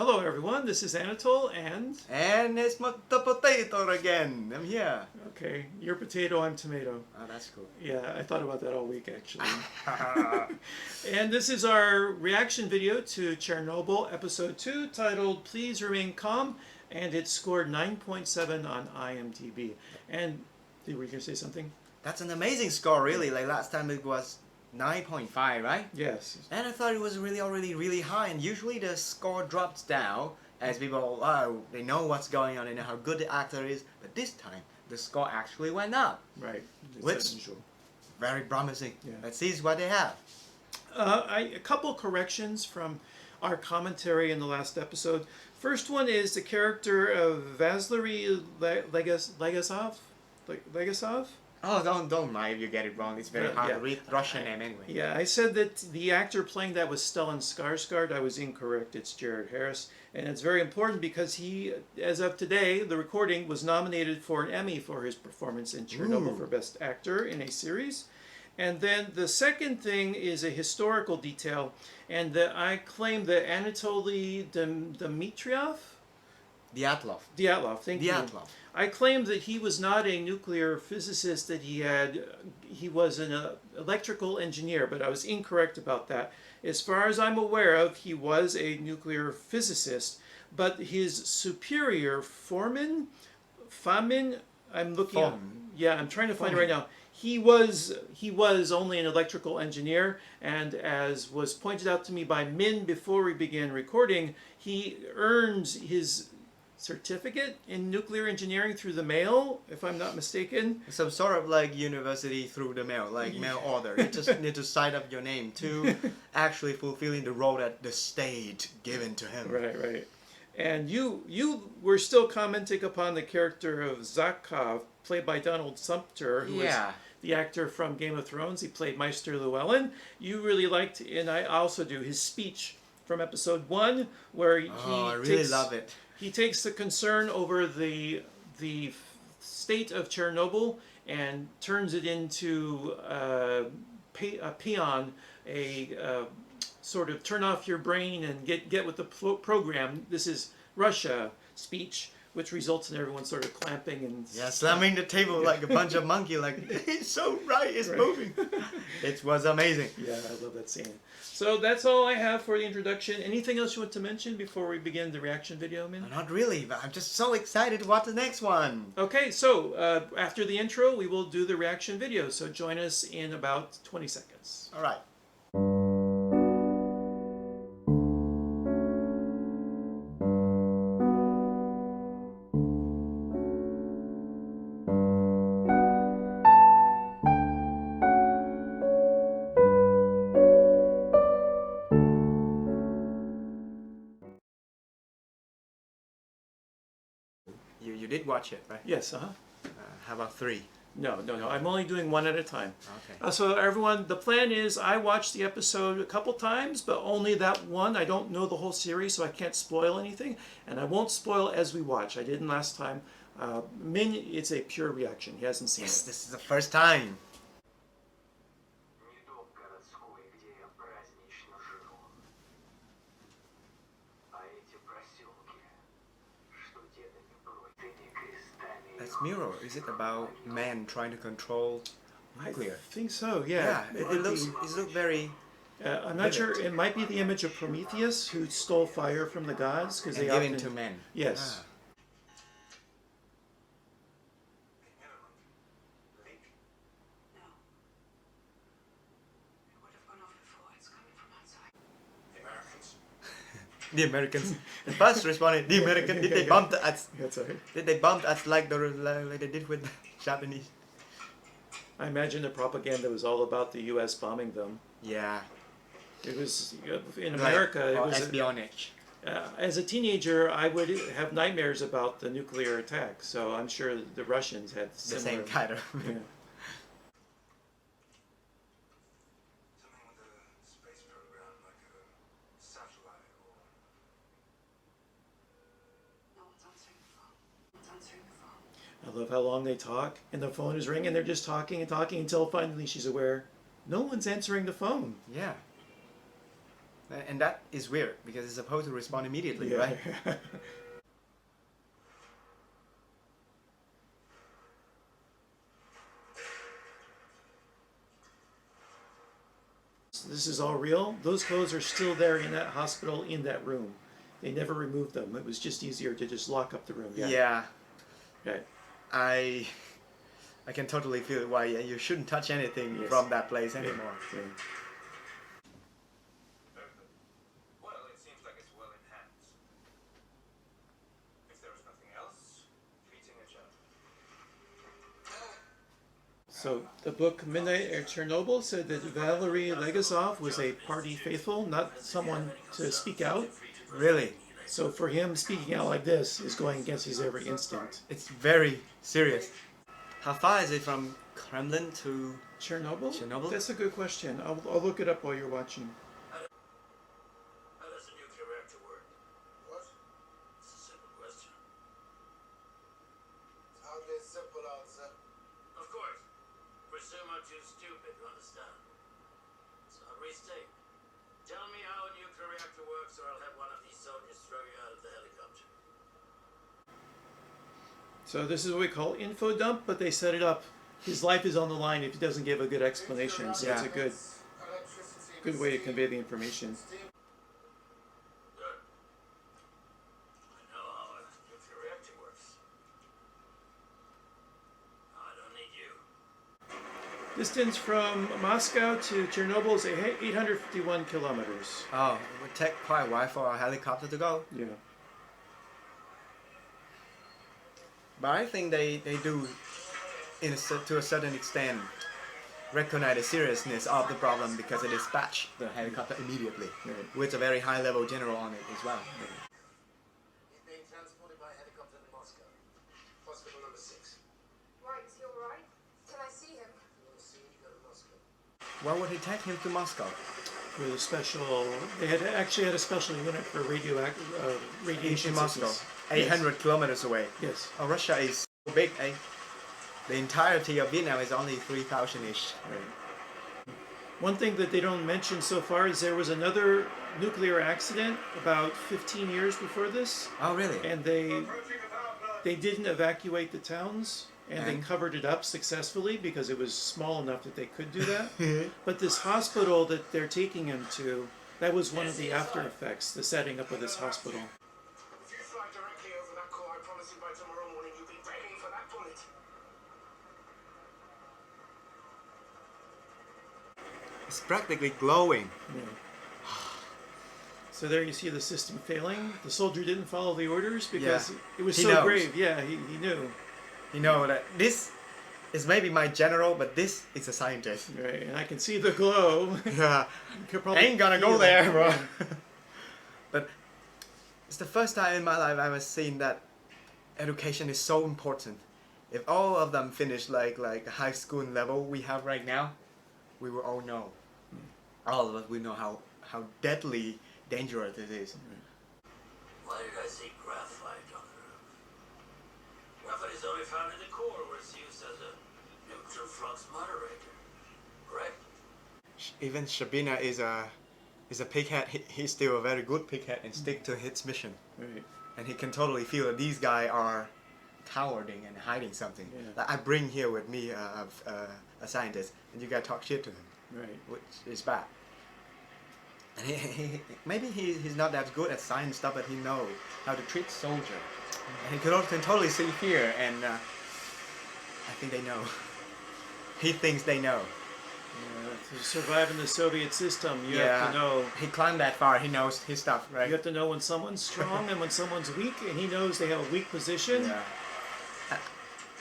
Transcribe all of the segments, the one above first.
Hello everyone, this is Anatole and... And it's the potato again. I'm here. Okay, you're potato, I'm tomato. Oh, that's cool. Yeah, I thought about that all week actually. And this is our reaction video to Chernobyl episode 2 titled Please Remain Calm, and it scored 9.7 on IMDb. And were you going to say something? That's an amazing score, really. Like last time it was 9.5, right? Yes. And I thought it was already really high, and usually the score drops down as people, they know what's going on, they know how good the actor is, but this time the score actually went up. Right. Which very promising. Yeah. Let's see what they have. A couple corrections from our commentary in the last episode. First one is the character of Valery Legasov. Legasov? Oh, don't mind if you get it wrong. It's very hard to read Russian name anyway. Yeah, I said that the actor playing that was Stellan Skarsgård. I was incorrect. It's Jared Harris. And it's very important because he, as of today, the recording, was nominated for an Emmy for his performance in Chernobyl for Best Actor in a Series. And then the second thing is a historical detail, and that I claim that Anatoly Dmitriev? Dyatlov, thank you. I claimed that he was not a nuclear physicist, that he was an electrical engineer, but I was incorrect about that. As far as I'm aware of, he was a nuclear physicist, but his superior, Fomin, I'm looking up, yeah, I'm trying to find it right now. He was only an electrical engineer, and as was pointed out to me by Min before we began recording, he earned his certificate in nuclear engineering through the mail, if I'm not mistaken. Some sort of like university through the mail, like mail order. You just need to sign up your name to actually fulfilling the role that the state given to him. Right. And you were still commenting upon the character of Zakov, played by Donald Sumpter, who was the actor from Game of Thrones. He played Maester Llewellyn. You really liked, and I also do, his speech from episode 1, where I really love it. He takes the concern over the state of Chernobyl and turns it into a peon, a sort of turn off your brain and get with the program. This is Russia speech, which results in everyone sort of clamping and slamming the table like a bunch of monkey. Like, it's so right, it's moving. It was amazing. Yeah, I love that scene. So that's all I have for the introduction. Anything else you want to mention before we begin the reaction video, Min? Not really, but I'm just so excited to watch the next one. Okay, so after the intro, we will do the reaction video. So join us in about 20 seconds. All right. You did watch it, right? Yes, How about 3? No. I'm only doing one at a time. Okay. So everyone, the plan is I watched the episode a couple times, but only that one. I don't know the whole series, so I can't spoil anything. And I won't spoil as we watch. I didn't last time. Min, it's a pure reaction. He hasn't seen it. Yes, this is the first time. That's Mirror. Is it about man trying to control nuclear? I think so, yeah. It looks very... I'm not sure. It might be the image of Prometheus, who stole fire from the gods. Because they gave it to men. Yes. The Americans. The first responded, the Americans. Did they bump us? That's right. Did they bump us like they did with the Japanese? I imagine the propaganda was all about the U.S. bombing them. Yeah. It was in America. It was espionage. As a teenager, I would have nightmares about the nuclear attack. So I'm sure the Russians had similar. The same kind of. Yeah. I love how long they talk, and the phone is ringing, they're just talking and talking until finally she's aware no one's answering the phone. Yeah. And that is weird because it's supposed to respond immediately, Yeah. right? This is all real. Those clothes are still there in that hospital, in that room. They never removed them. It was just easier to just lock up the room. Yeah. Okay. I can totally feel why you shouldn't touch anything Yes. from that place anymore. Yeah. Well, it seems like it's well in hand. If there is nothing else, treating a job. So the book Midnight at Chernobyl said that Valery Legasov was a party faithful, not someone to speak out. Really? So for him, speaking out like this is going against his every instinct. It's very serious. How far is it from Kremlin to... Chernobyl? Chernobyl? That's a good question. I'll look it up while you're watching. How does a nuclear reactor work? What? It's a simple question. It's hardly a simple answer. Of course. Presume I'm too stupid to understand. So I'll restate. Tell me how a nuclear reactor works, or I'll have one of these soldiers throw you out of the helicopter. So this is what we call info dump, but they set it up. His life is on the line if he doesn't give a good explanation. So it's a good way to convey the information. Good. I know how a nuclear reactor works. I don't need you. Distance from Moscow to Chernobyl is 851 kilometers. Oh, it would take quite a while for a helicopter to go. Yeah. But I think they do, to a certain extent, recognize the seriousness of the problem because they dispatch the helicopter immediately, Right. with a very high-level general on it as well. He's being transported by helicopter to Moscow. Hospital number 6. Right, is he alright? Can I see him? If you want to see him, you go to Moscow. Why would he take him to Moscow? With a special, they actually had a special unit for radiation In Moscow, sickness. 800 kilometers away. Yes. Oh, Russia is so big, eh? The entirety of Vietnam is only 3,000-ish. Right. One thing that they don't mention so far is there was another nuclear accident about 15 years before this, Oh, really? and they didn't evacuate the towns, and they And? covered it up successfully because it was small enough that they could do that. But this hospital that they're taking him to, that was one of the after effects, the setting up of this hospital. If you fly directly over that core, I promise you by tomorrow morning you'll be begging for that bullet. It's practically glowing. Yeah. So there you see the system failing. The soldier didn't follow the orders because Yeah. it was He so knows. grave. Yeah, he knew. You know that this is maybe my general, but this is a scientist. Right, and I can see the glow. Yeah, You could probably ain't gonna go feel there, it. bro. Yeah. But it's the first time in my life I was seeing that education is so important. If all of them finish like high school level we have right now, we will all know. All of us we know how deadly dangerous it is. Why did I see graphite on the roof? Graphite is only found in the core, where it's used as a neutral flux moderator. Correct? Even Shabina is a pighead. He's still a very good pighead and stick to his mission. Right. And he can totally feel that these guys are cowarding and hiding something. Yeah. Like I bring here with me a scientist, and you gotta talk shit to him, Right. which is bad. And maybe he's not that good at science stuff, but he knows how to treat soldier. And he can totally see fear, and I think they know. He thinks they know. Yeah, to survive in the Soviet system, you have to know. He climbed that far. He knows his stuff, right? You have to know when someone's strong and when someone's weak, and he knows they have a weak position. Yeah.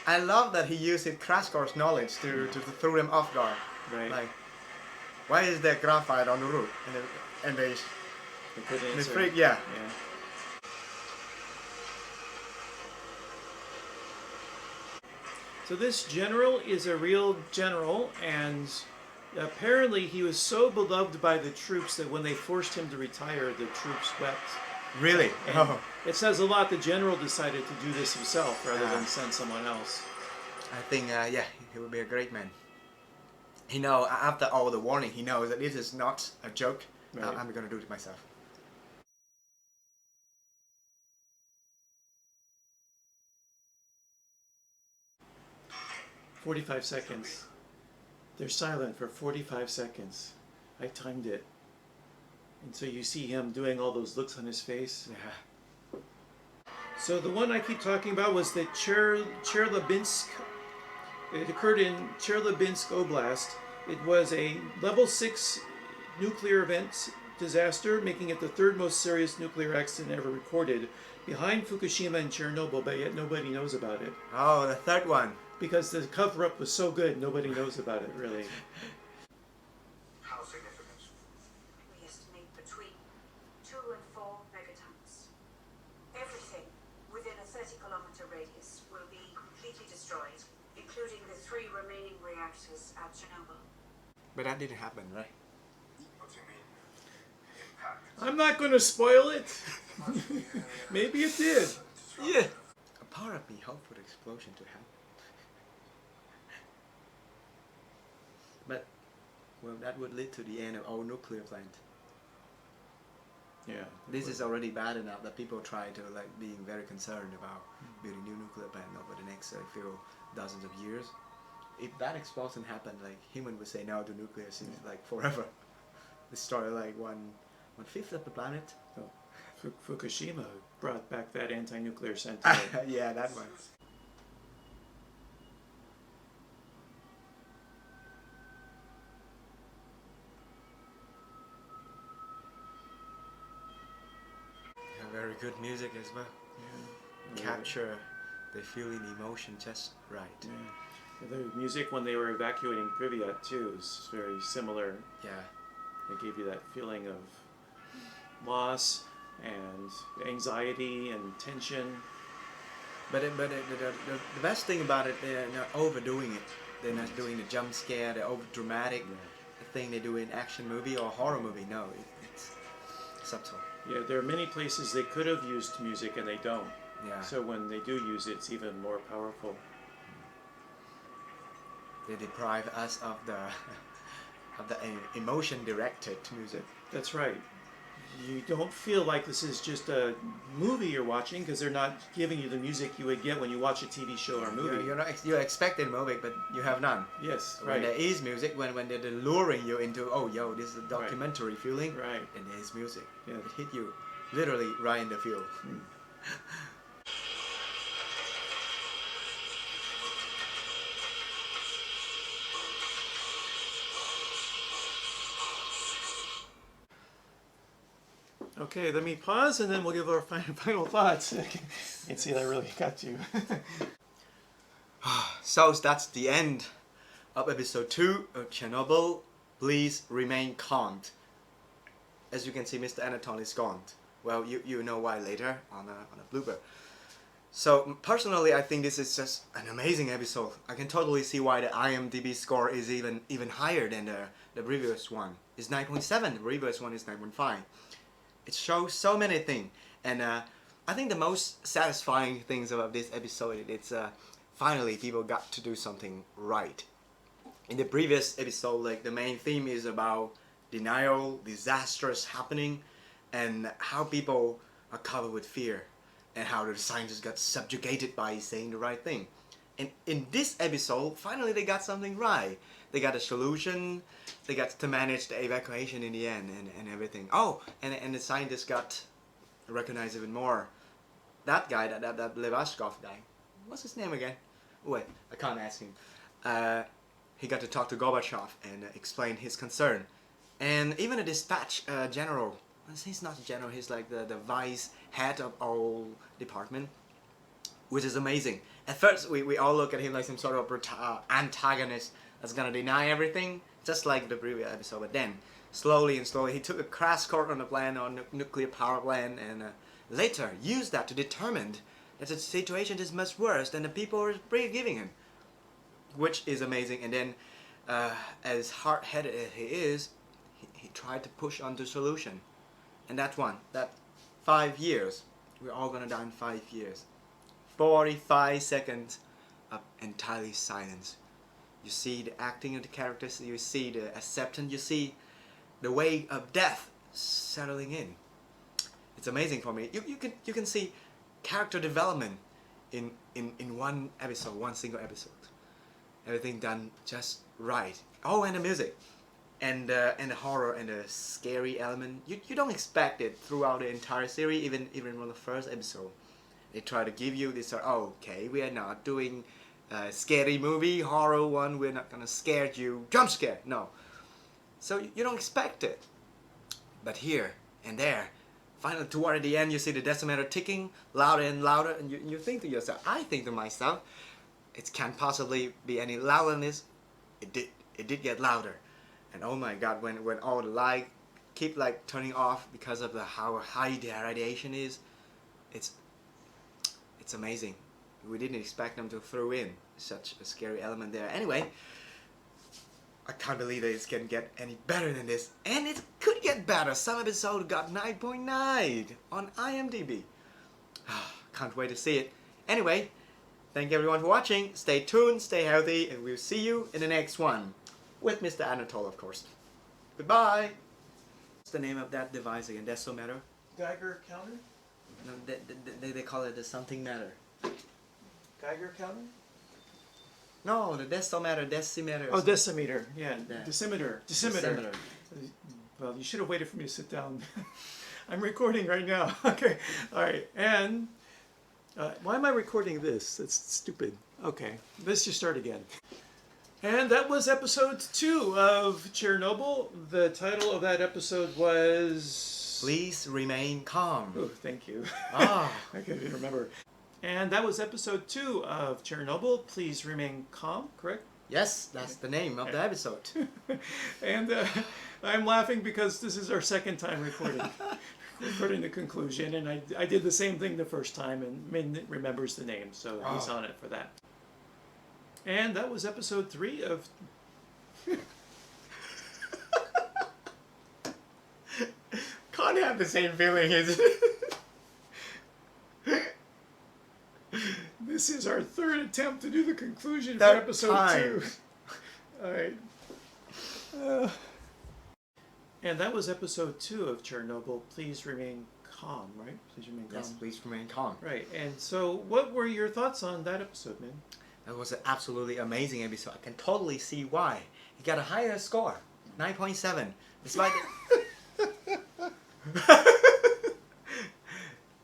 I love that he used his crash course knowledge to throw them off guard. Right. Like, why is there graphite on the roof? And they They couldn't they answer. freak, yeah. Yeah. So this general is a real general, and apparently he was so beloved by the troops that when they forced him to retire, the troops wept. Really? And Oh. it says a lot. The general decided to do this himself rather Ah. than send someone else. I think, yeah, he would be a great man. He know after all the warning, he knows that this is not a joke. Right. I'm gonna do it myself. 45 seconds. They're silent for 45 seconds. I timed it. And so you see him doing all those looks on his face. Yeah. So the one I keep talking about was the Chernobyl. It occurred in Chernobyl Oblast. It was a level 6 nuclear event disaster, making it the third most serious nuclear accident ever recorded, behind Fukushima and Chernobyl, but yet nobody knows about it. Oh, the third one. Because the cover-up was so good, nobody knows about it, really. How significant? We estimate between 2 and 4 megatons. Everything within a 30-kilometer radius will be completely destroyed, including the 3 remaining reactors at Chernobyl. But that didn't happen, right? What do you mean? Impact? I'm not going to spoil it. Maybe it did. Yeah. A part of me hoped for the explosion to happen. But, well, that would lead to the end of all nuclear plant. Yeah. This is already bad enough that people try to like being very concerned about building new nuclear plant over the next few dozens of years. If that explosion happened, like human would say no to nuclear since like forever. Destroy like one fifth of the planet. Fukushima brought back that anti-nuclear sentiment. Yeah, that one. Very good music as well. Yeah. Capture the feeling, emotion just right. Yeah. The music when they were evacuating Pripyat too is very similar. Yeah. It gave you that feeling of loss and anxiety and tension. But the best thing about it, they're not overdoing it. They're not doing the jump scare, the over dramatic thing they do in action movie or horror movie. No, it's subtle. Yeah, there are many places they could have used music and they don't. Yeah. So when they do use it, it's even more powerful. They deprive us of the emotion directed music. That's right. You don't feel like this is just a movie you're watching because they're not giving you the music you would get when you watch a TV show or movie. You're expecting music, but you have none. Yes, When right. there is music, when they're luring you into, oh, yo, this is a documentary feeling, Right. and there is music. Yeah. It hit you literally right in the feel. Okay, let me pause and then we'll give our final thoughts. And see, I really got you. So that's the end of episode 2 of Chernobyl. Please remain calm. As you can see, Mr. Anatole is gone. Well, you know why later on a blooper. So personally, I think this is just an amazing episode. I can totally see why the IMDb score is even higher than the previous one. It's 9.7. The previous one is 9.5. It shows so many things, and I think the most satisfying things about this episode it's finally people got to do something right. In the previous episode, like the main theme is about denial, disastrous happening, and how people are covered with fear, and how the scientists got subjugated by saying the right thing. And in this episode, finally they got something right. They got a solution, they got to manage the evacuation in the end and everything. Oh, and the scientists got recognized even more. That guy, that Levashkov guy, what's his name again? Wait, I can't ask him. He got to talk to Gorbachev and explain his concern. And even a dispatch general, he's not a general, he's like the vice head of all department, which is amazing. At first, we all look at him like some sort of antagonist that's gonna deny everything, just like the previous episode. But then, slowly and slowly, he took a crash course on the plan, on nuclear power plant, and later used that to determine that the situation is much worse than the people are giving him, which is amazing. And then, as hard-headed as he is, he tried to push on the solution, and that 5 years. We're all gonna die in 5 years. 45 seconds of entirely silence. You see the acting of the characters, you see the acceptance, you see the way of death settling in. It's amazing for me. You can see character development in one episode, one single episode. Everything done just right. Oh, and the music, and the horror and the scary element. You don't expect it throughout the entire series. Even from the first episode, they try to give you this. Oh, okay, we are not doing a scary movie, horror one. We're not gonna scare you, jump scare. No. So you don't expect it. But here and there, finally toward the end, you see the decimeter ticking louder and louder, and you think to yourself, I think to myself, it can't possibly be any louder than this. It did get louder, and oh my God, when all the light keep like turning off because of how high the radiation is, it's amazing. We didn't expect them to throw in such a scary element there. Anyway, I can't believe that it can get any better than this, and it could get better. Some episode got 9.9 on IMDb. Can't wait to see it. Anyway, thank everyone for watching. Stay tuned, stay healthy, and we'll see you in the next one. With Mr. Anatole, of course. Goodbye! What's the name of that device again? Decimeter? Geiger counter? No, they call it the something matter. Geiger counter? No, the decimeter. Oh, decimeter. Yeah, Yeah. decimeter. Well, you should have waited for me to sit down. I'm recording right now. Okay. All right. And why am I recording this? That's stupid. Okay. Let's just start again. And that was episode 2 of Chernobyl. The title of that episode was... Please remain calm. Oh, thank you. Ah. I couldn't remember. And that was episode 2 of Chernobyl. Please remain calm, correct? Yes, that's the name of the episode. And I'm laughing because this is our second time recording the conclusion, and I did the same thing the first time, and Min remembers the name, so he's on it for that. And that was episode 3 of... Can't have the same feeling, is it? This is our third attempt to do the conclusion for Third episode time. 2. All right. And that was episode 2 of Chernobyl. Please remain calm, right? Please remain calm. Yes, please remain calm. Right. And so, what were your thoughts on that episode, man? That was an absolutely amazing episode. I can totally see why. He got a higher score, 9.7. Despite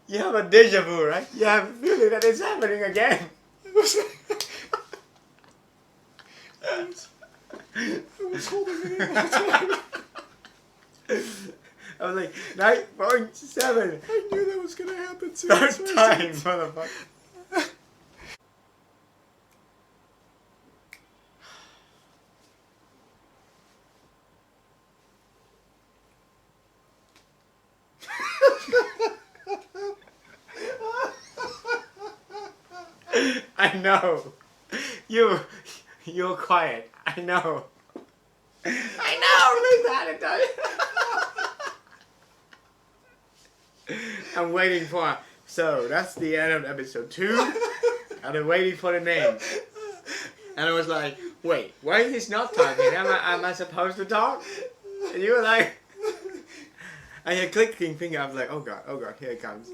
you have a deja vu, right? You have a feeling that it's happening again. I was holding it in all the time. I was like, 9.7. I knew that was going to happen too. Third That's why I said time, motherfucker. I know. You're quiet. I know. I'm waiting for. So that's the end of episode 2. I'm waiting for the name. And I was like, wait, why is he not talking? Am I supposed to talk? And you were like, I had clicking finger. I was like, oh god, here it comes.